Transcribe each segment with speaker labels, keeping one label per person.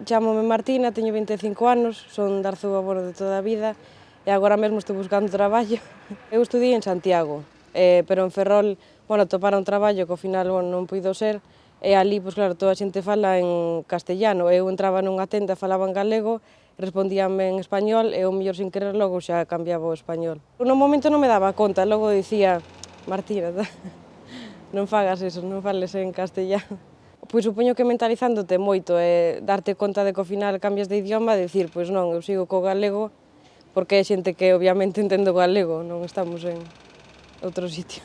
Speaker 1: Chámome Martina, teño 25 anos, son de Arzúa, de toda a vida, e agora mesmo estou buscando traballo. Eu estudiei en Santiago, pero en Ferrol, atopara un traballo que ao final non puido ser, e ali, claro, toda a xente fala en castellano. Eu entraba nunha tenda, falaba en galego, respondíame en español, e o mellor sin querer logo xa cambiaba o español. No momento non me daba conta, logo dicía, Martina, non fagas eso, non fales en castellano. Pois supoño que mentalizándote moito e darte conta de que ao final cambias de idioma e dicir, pois non, eu sigo co galego, porque é xente que obviamente entende o galego, non estamos en outro sitio.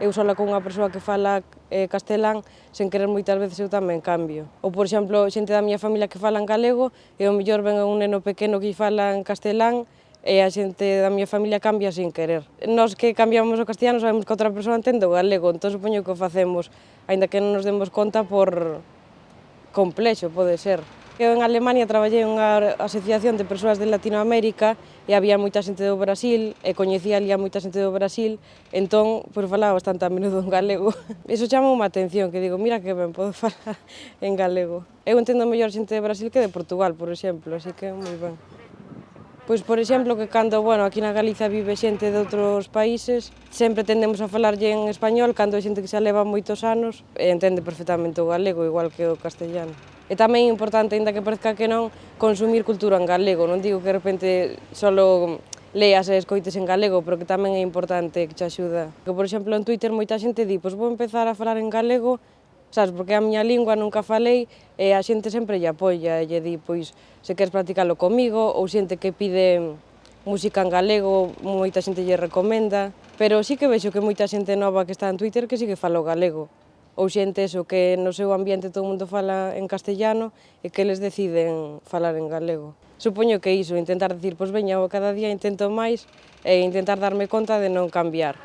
Speaker 1: Eu sola con unha persoa que fala castelán, sen querer moitas veces eu tamén cambio. Ou, por exemplo, xente da miña familia que fala en galego e ao mellor ven a un neno pequeno que fala en castelán e a xente da miña familia cambia sin querer. Nós que cambiamos o castellano sabemos que outra persoa entende o galego, entón supoño que o facemos, aínda que non nos demos conta por complexo, pode ser. Eu en Alemania traballei en unha asociación de persoas de Latinoamérica e había moita xente do Brasil e coñecía ali a moita xente do Brasil, entón falaba bastante a menudo en galego. Iso chama unha atención, que digo, mira que ben podo falar en galego. Eu entendo mellor xente de Brasil que de Portugal, por exemplo, así que moi ben. Pois, por exemplo, que cando, aquí na Galiza vive xente de outros países, sempre tendemos a falarlle en español, cando hai xente que xa leva moitos anos e entende perfectamente o galego, igual que o castellano. E tamén é importante, aínda que parezca que non, consumir cultura en galego. Non digo que de repente solo leas e escoites en galego, pero que tamén é importante, que te axuda. Que, por exemplo, en Twitter moita xente di, pois vou empezar a falar en galego, sabes, porque é a miña lingua, nunca falei, e a xente sempre lle apoia e lle di, pois, se queres practicalo comigo, ou xente que pide música en galego, moita xente lle recomenda, pero sí que vexo que moita xente nova que está en Twitter que sí que fala o galego, ou xente eso, que no seu ambiente todo o mundo fala en castellano e que eles deciden falar en galego. Supoño que iso, intentar dicir, pois veña, cada día intento máis e intentar darme conta de non cambiar.